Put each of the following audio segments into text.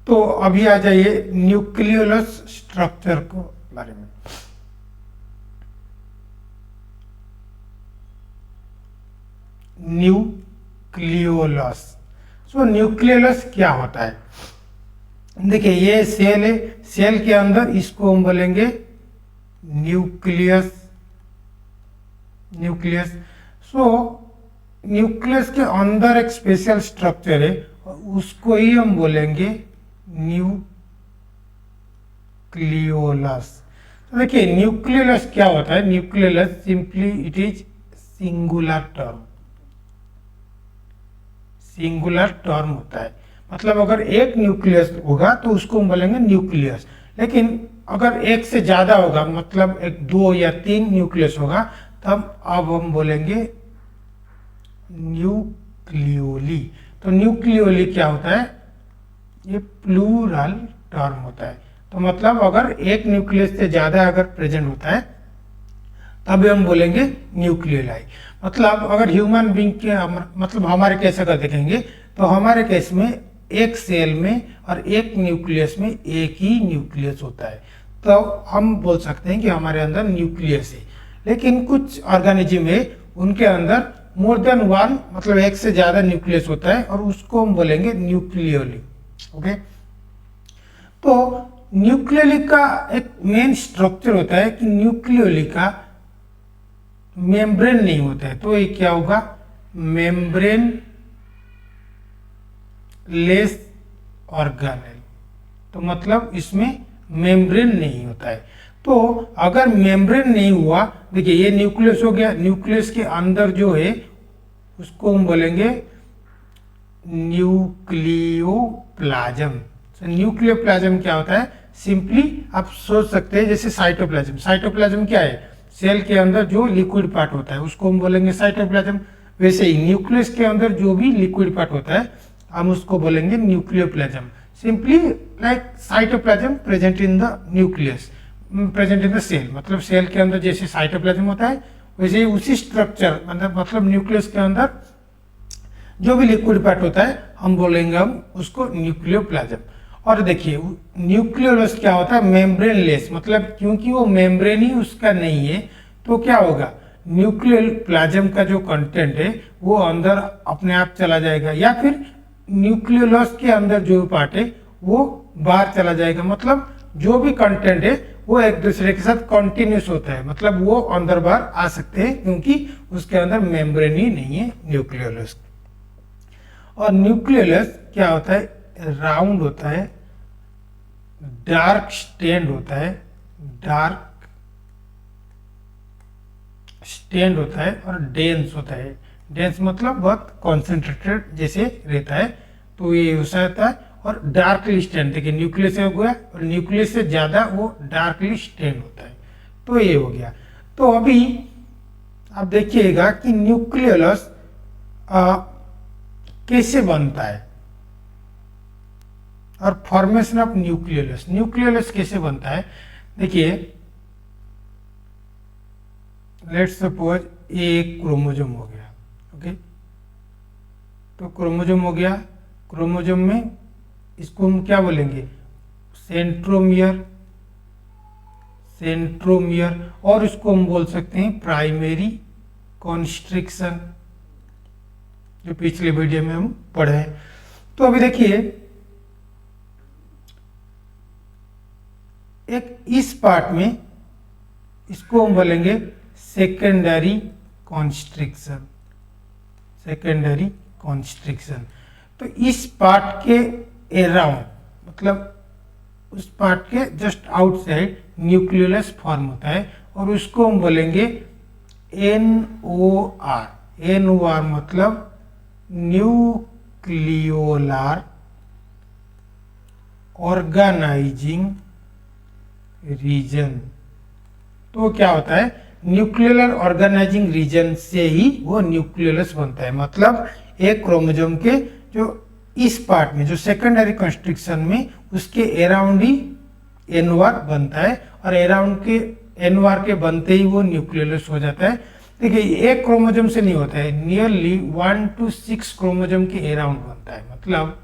तो अभी आ जाइए न्यूक्लियोलस स्ट्रक्चर को बारे में। न्यूक्लियोलस, सो न्यूक्लियोलस क्या होता है? देखिए ये सेल है, सेल के अंदर इसको हम बोलेंगे न्यूक्लियस। न्यूक्लियस, सो न्यूक्लियस के अंदर एक स्पेशल स्ट्रक्चर है, उसको ही हम बोलेंगे न्यूक्लियोलस। तो देखिए न्यूक्लियोलस क्या होता है? Nucleolus simply it is singular term. Singular term होता है, मतलब अगर एक न्यूक्लियस होगा तो उसको हम बोलेंगे न्यूक्लियस, लेकिन अगर एक से ज्यादा होगा, मतलब एक 2 या 3 न्यूक्लियस होगा, तब अब हम बोलेंगे न्यूक्लियोली। तो न्यूक्लियोली क्या होता है? ये प्लूरल टर्म होता है। तो मतलब अगर एक न्यूक्लियस से ज्यादा अगर प्रेजेंट होता है तब हम बोलेंगे न्यूक्लियोलाई। मतलब अगर ह्यूमन बींग के मतलब हमारे केस अगर देखेंगे तो हमारे केस में एक सेल में और एक न्यूक्लियस में एक ही न्यूक्लियस होता है, तो हम बोल सकते हैं कि हमारे अंदर न्यूक्लियस है। लेकिन कुछ ऑर्गेनिज्म है उनके अंदर मोर देन वन, मतलब एक से ज्यादा न्यूक्लियस होता है और उसको हम बोलेंगे न्यूक्लियोली। ओके, तो न्यूक्लियोली का एक मेन स्ट्रक्चर होता है कि न्यूक्लियोली का मेम्ब्रेन नहीं होता है, तो ये क्या होगा? Membrane less organelle. तो मतलब इसमें मेम्ब्रेन नहीं होता है। तो अगर मेम्ब्रेन नहीं हुआ, देखिए ये न्यूक्लियस हो गया, न्यूक्लियस के अंदर जो है उसको हम बोलेंगे न्यूक्लियोप्लाज्म। न्यूक्लियोप्लाज्म क्या होता है? सिंपली आप सोच सकते हैं जैसे साइटोप्लाज्म। साइटोप्लाज्म क्या है? सेल के अंदर जो लिक्विड पार्ट होता है उसको हम बोलेंगे साइटोप्लाज्म। वैसे ही न्यूक्लियस के अंदर जो भी लिक्विड पार्ट होता है हम उसको बोलेंगे nucleoplasm. Simply like cytoplasm present in the nucleus, present in the cell. मतलब सेल के अंदर जैसे साइटोप्लाज्म होता है वैसे ही उसी स्ट्रक्चर मतलब न्यूक्लियस के अंदर जो भी लिक्विड पार्ट होता है हम बोलेंगे हम उसको न्यूक्लियोप्लाज्म। और देखिए न्यूक्लियोलस क्या होता है? मेम्ब्रेन लेस, मतलब क्योंकि वो मेम्ब्रेन ही उसका नहीं है तो क्या होगा? न्यूक्लियोप्लाज्म का जो कंटेंट है वो अंदर अपने आप चला जाएगा, या फिर न्यूक्लियोलस के अंदर जो पार्ट है वो बाहर चला जाएगा। मतलब जो भी कंटेंट है वो एक दूसरे के साथ कंटिन्यूस होता है, मतलब वो अंदर बाहर आ सकते हैं क्योंकि उसके अंदर मेम्ब्रेन ही नहीं है न्यूक्लियोलस। और न्यूक्लियोलस क्या होता है? राउंड होता है, डार्क स्टेन्ड होता है, डार्क स्टेन्ड होता है और डेंस होता है। डेंस मतलब बहुत कॉन्सेंट्रेटेड जैसे रहता है, तो ये हो सकता है। और डार्कली स्टेन्ड, देखिए न्यूक्लियस हो गया और न्यूक्लियस से ज्यादा वो डार्कली स्टेन्ड होता है, तो ये हो गया। तो अभी आप देखिएगा कि न्यूक्लियोलस कैसे बनता है और फॉर्मेशन ऑफ न्यूक्लियोलस। न्यूक्लियोलस कैसे बनता है? देखिए लेट्स सपोज ये एक क्रोमोजोम हो गया। ओके, तो क्रोमोजोम हो गया, क्रोमोजोम में इसको हम क्या बोलेंगे? सेंट्रोमियर। सेंट्रोमियर, और इसको हम बोल सकते हैं प्राइमरी कॉन्स्ट्रिक्शन, जो पिछले वीडियो में हम पढ़े हैं। तो अभी देखिए एक इस पार्ट में इसको हम बोलेंगे सेकेंडरी कॉन्स्ट्रिक्शन। सेकेंडरी कॉन्स्ट्रिक्शन, तो इस पार्ट के अराउंड, मतलब उस पार्ट के जस्ट आउटसाइड न्यूक्लियोलस फॉर्म होता है और उसको हम बोलेंगे NOR। NOR मतलब न्यूक्लियोलर ऑर्गेनाइजिंग रीजन। तो क्या होता है? न्यूक्लियोलर ऑर्गेनाइजिंग रीजन से ही वो न्यूक्लियोलस बनता है। मतलब एक क्रोमोसोम के जो इस पार्ट में जो सेकेंडरी कंस्ट्रक्शन में उसके अराउंड ही NOR बनता है और अराउंड के NOR के बनते ही वो न्यूक्लियोलस हो जाता है। देखिए एक क्रोमोसोम से नहीं होता है, नियरली 1 to 6 क्रोमोसोम के अराउंड बनता है। मतलब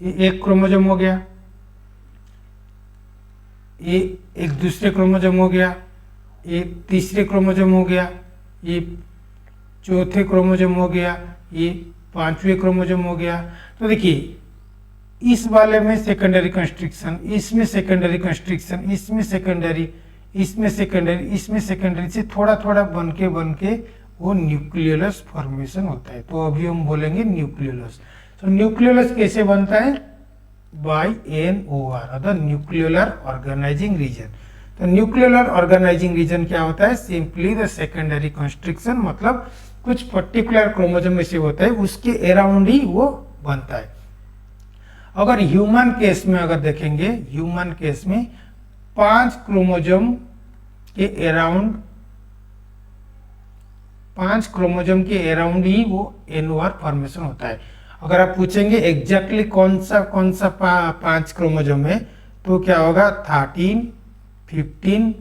ये एक क्रोमोजोम हो गया, ये एक दूसरे क्रोमोजोम हो गया, ये तीसरे क्रोमोजोम हो गया, ये चौथे क्रोमोजोम हो गया, ये पांचवें क्रोमोजोम हो गया। तो देखिए इस वाले में सेकेंडरी कंस्ट्रिक्शन, इसमें सेकेंडरी कंस्ट्रिक्शन, इसमें सेकेंडरी, इसमें सेकेंडरी, इसमें सेकेंडरी से थोड़ा थोड़ा बन के वो न्यूक्लियोलस फॉर्मेशन होता है। तो अभी हम बोलेंगे न्यूक्लियोलस। तो न्यूक्लियोलस कैसे बनता है? By NOR, the nucleolar organising region. तो न्यूक्लियोलर ऑर्गेनाइजिंग रीजन क्या होता है? सिंपली द सेकेंडरी कंस्ट्रिक्शन, मतलब कुछ पर्टिकुलर क्रोमोजोम ऐसे होता है उसके अराउंड ही वो बनता है। अगर ह्यूमन केस में अगर देखेंगे, ह्यूमन केस में 5 क्रोमोजोम के अराउंड, 5 क्रोमोजोम के अराउंड ही वो NOR फॉर्मेशन होता है। अगर आप पूछेंगे एग्जैक्टली कौन सा 5 क्रोमोजोम है, तो क्या होगा? 13, 15,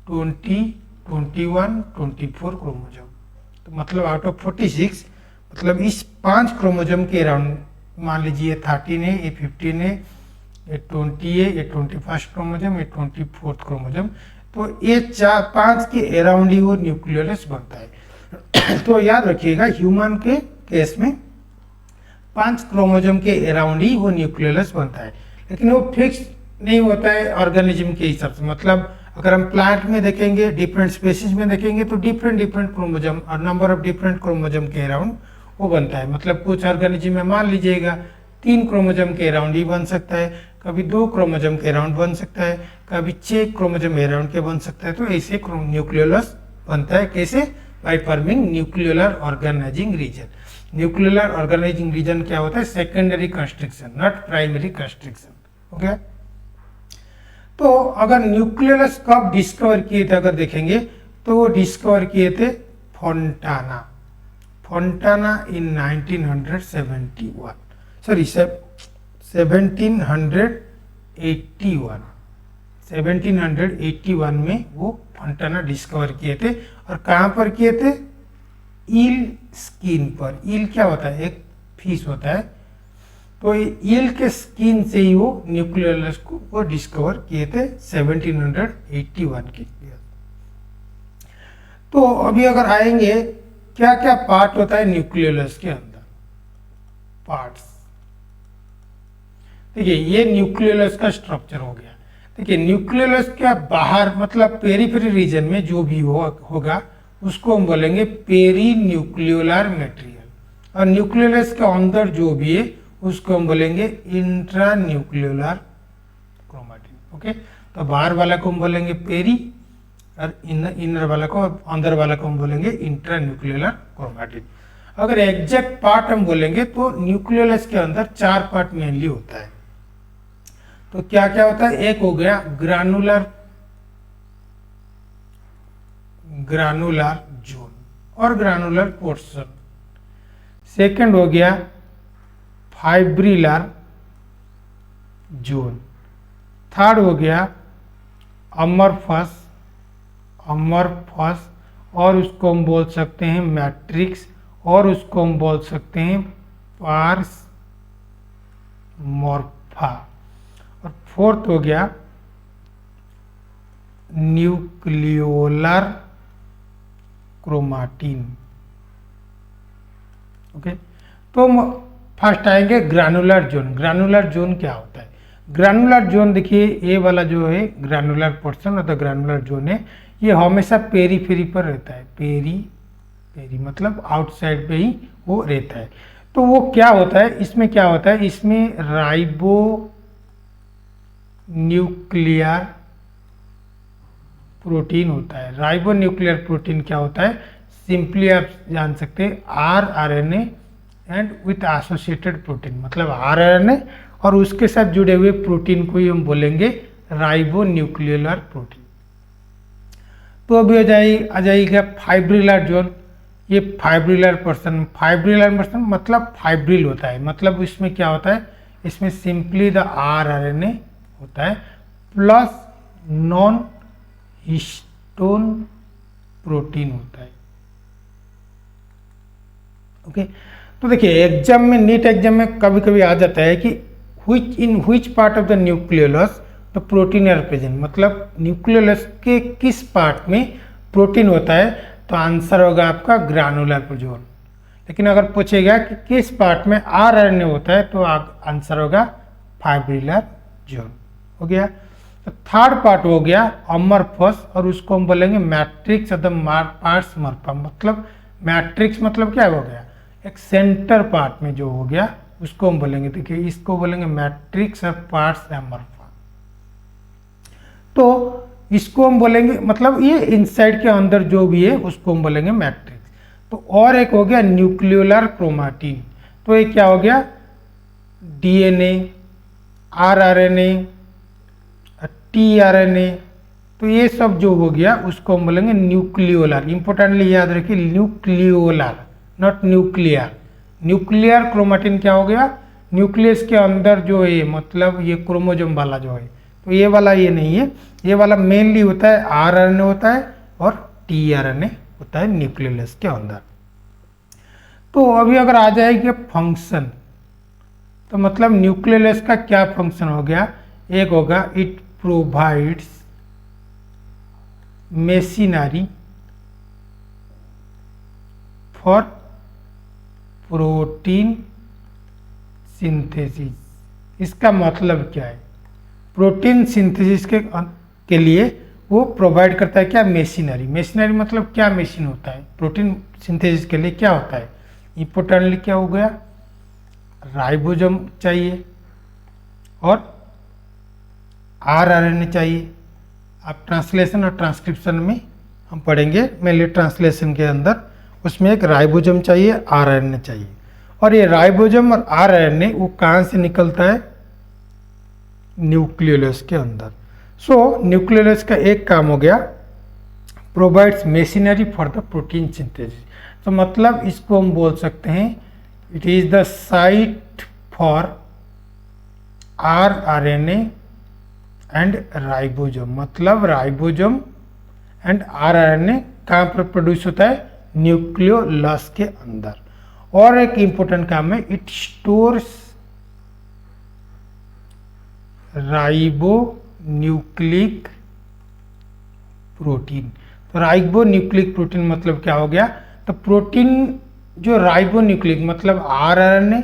20, 21, 24 क्रोमोजोम। तो मतलब आउट ऑफ 46, मतलब इस 5 क्रोमोजोम के अराउंड, मान लीजिए 13 है, ये 15 है, ये 20 है, ये 21st क्रोमोजोम, ये 24th क्रोमोजोम। तो ये 5 के अराउंड ही वो न्यूक्लियोलस बनता है। तो याद रखिएगा ह्यूमन के केस में 5 क्रोमोजोम के अराउंड ही वो न्यूक्लियोलस बनता है, लेकिन वो फिक्स नहीं होता है ऑर्गेनिज्म के हिसाब से। मतलब अगर हम प्लांट में देखेंगे, डिफरेंट स्पेसीज में देखेंगे, तो डिफरेंट क्रोमोजोम और नंबर ऑफ डिफरेंट क्रोमोजोम के अराउंड वो बनता है। मतलब कुछ ऑर्गेनिज्म में मान लीजिएगा 3 क्रोमोजोम के अराउंड ही बन सकता है, कभी 2 क्रोमोजोम के अराउंड बन सकता है, कभी 6 क्रोमोजोम के अराउंड के बन सकता है। तो ऐसे न्यूक्लियोलस बनता है। कैसे? By forming nucleolar organising region. Nucleolar organising region क्या होता है? Secondary constriction, not primary constriction. Okay, तो अगर न्यूक्लियोलस कब डिस्कवर किए थे अगर देखेंगे, तो वो डिस्कवर किए थे फोंटाना इन 1971, सॉरी 1781 में वो फोंटाना डिस्कवर किए थे। और कहाँ पर किए थे? ईल स्किन पर। ईल क्या होता है? एक फिश होता है। तो ईल के स्किन से ही वो न्यूक्लियोलस को वो डिस्कवर किए थे 1781 के। तो अभी अगर आएंगे, क्या क्या पार्ट होता है न्यूक्लियोलस के अंदर? पार्ट्स। देखिए ये न्यूक्लियोलस का स्ट्रक्चर हो गया। देखिए न्यूक्लियोलस के बाहर, मतलब पेरिफेरी रीजन में जो भी होगा उसको हम बोलेंगे पेरी न्यूक्लियोलर मटेरियल, और न्यूक्लियोलस के अंदर जो भी है उसको हम बोलेंगे इंट्रा न्यूक्लियोलर क्रोमैटिन। ओके, तो बाहर वाला को हम बोलेंगे पेरी, और इनर वाला को, अंदर वाला को हम बोलेंगे इंट्रा न्यूक्लियोलर क्रोमैटिन। अगर एग्जैक्ट पार्ट हम बोलेंगे तो न्यूक्लियोलस के अंदर 4 पार्ट मेनली होता है। तो क्या क्या होता है? एक हो गया ग्रानुलर जोन और ग्रानुलर पोर्शन। सेकंड हो गया फाइब्रिलर जोन। थर्ड हो गया अमरफस, और उसको हम बोल सकते हैं मैट्रिक्स, और उसको हम बोल सकते हैं पार्स मोर्फा। और फोर्थ हो गया न्यूक्लियोलर क्रोमैटिन। ओके, तो फर्स्ट आएंगे ग्रानुलर जोन। ग्रानुलर जोन क्या होता है? ग्रानुलर जोन देखिए, ये वाला जो है granular portion of the granular zone है, ये हमेशा पेरीफेरी पर रहता है। पेरी मतलब आउटसाइड पे ही वो रहता है। तो वो क्या होता है? इसमें क्या होता है? इसमें राइबो न्यूक्लियर प्रोटीन होता है। राइबो न्यूक्लियर प्रोटीन क्या होता है? सिंपली आप जान सकते हैं RNA and with associated protein, मतलब RNA और उसके साथ जुड़े हुए प्रोटीन को ही हम बोलेंगे राइबो न्यूक्लियर प्रोटीन। तो अभी आ जाएगा फाइब्रिलर जोन। ये फाइब्रिलर पर्सन मतलब फाइब्रिल होता है। मतलब इसमें क्या होता है? इसमें सिंपली द RNA होता है प्लस नॉन हिस्टोन प्रोटीन होता है। ओके, तो देखिए एग्जाम में, नीट एग्जाम में कभी कभी आ जाता है कि which part of the nucleolus the protein are present, मतलब न्यूक्लियोलस के किस पार्ट में प्रोटीन होता है, तो आंसर होगा आपका ग्रानुलर जोन। लेकिन अगर पूछेगा कि किस पार्ट में आरएनए होता है, तो आंसर होगा फाइब्रिलर जोन। हो गया। तो थर्ड पार्ट हो गया अमरफस, और उसको हम बोलेंगे matrix of the parts Marpha, मतलब मैट्रिक्स मतलब क्या हो गया, एक सेंटर पार्ट में जो हो गया उसको हम बोलेंगे, देखिए इसको बोलेंगे मैट्रिक्स ऑफ पार्ट्स एमरफा। तो इसको हम बोलेंगे, मतलब ये इनसाइड के अंदर जो भी है उसको हम बोलेंगे मैट्रिक्स। तो और एक हो गया न्यूक्लियोलर क्रोमाटिन, तो ये क्या हो गया, डीएनए, आरआरएनए, टीआरएनए, तो ये सब जो हो गया उसको हम बोलेंगे न्यूक्लियोलर। इंपॉर्टेंटली याद रखिए nucleolar, not nuclear. Nuclear chromatin क्या हो गया, न्यूक्लियस के अंदर जो है, मतलब ये क्रोमोजोम वाला जो है, तो ये वाला ये नहीं है, ये वाला मेनली होता है आरआरएनए होता है और टीआरएनए होता है न्यूक्लियस के अंदर। तो अभी अगर आ जाएगी फंक्शन, तो मतलब न्यूक्लियस का क्या फंक्शन हो गया, एक होगा it provides machinery for protein synthesis. इसका मतलब क्या है, प्रोटीन सिंथेसिस के लिए वो प्रोवाइड करता है क्या, मेशिनरी। मेशिनरी मतलब क्या मशीन होता है, प्रोटीन सिंथेसिस के लिए क्या होता है, इंपोर्टेंटली क्या हो गया, राइबोसोम चाहिए और आरआरएनए चाहिए। आप ट्रांसलेशन और ट्रांसक्रिप्शन में हम पढ़ेंगे, मेनली ट्रांसलेशन के अंदर उसमें एक राइबोसोम चाहिए, आरआरएनए चाहिए। और ये राइबोसोम और आरआरएनए वो कहाँ से निकलता है, न्यूक्लियोलस के अंदर। सो न्यूक्लियोलस का एक काम हो गया, provides machinery for the protein synthesis. तो मतलब इसको हम बोल सकते हैं it is the site for rRNA and ribosome, मतलब राइबोसोम एंड आरआरएनए कहाँ पर प्रोड्यूस होता है, न्यूक्लियोलस के अंदर। और एक इंपॉर्टेंट काम है, it stores ribo nucleic protein. तो राइबो न्यूक्लिक प्रोटीन मतलब क्या हो गया, तो प्रोटीन जो राइबो न्यूक्लिक मतलब आरआरएनए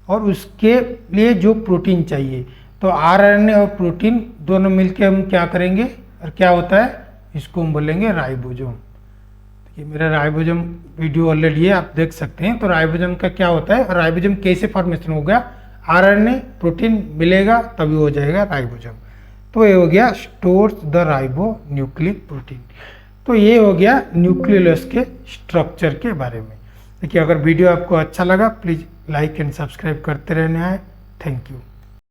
और उसके लिए जो प्रोटीन चाहिए, तो आरआरएनए और प्रोटीन दोनों मिलके हम क्या करेंगे, और क्या होता है, इसको हम बोलेंगे राइबोसोम। देखिए मेरा राइबोसोम वीडियो ऑलरेडी है, आप देख सकते हैं। तो राइबोसोम का क्या होता है, राइबोसोम कैसे फॉर्मेशन हो गया, आरएनए प्रोटीन मिलेगा तभी हो जाएगा राइबोसोम। तो ये हो गया stores the ribo nucleic protein. तो ये हो गया न्यूक्लियोलस के स्ट्रक्चर के बारे में। देखिए अगर वीडियो आपको अच्छा लगा प्लीज़ लाइक एंड सब्सक्राइब करते रहना है। Thank you.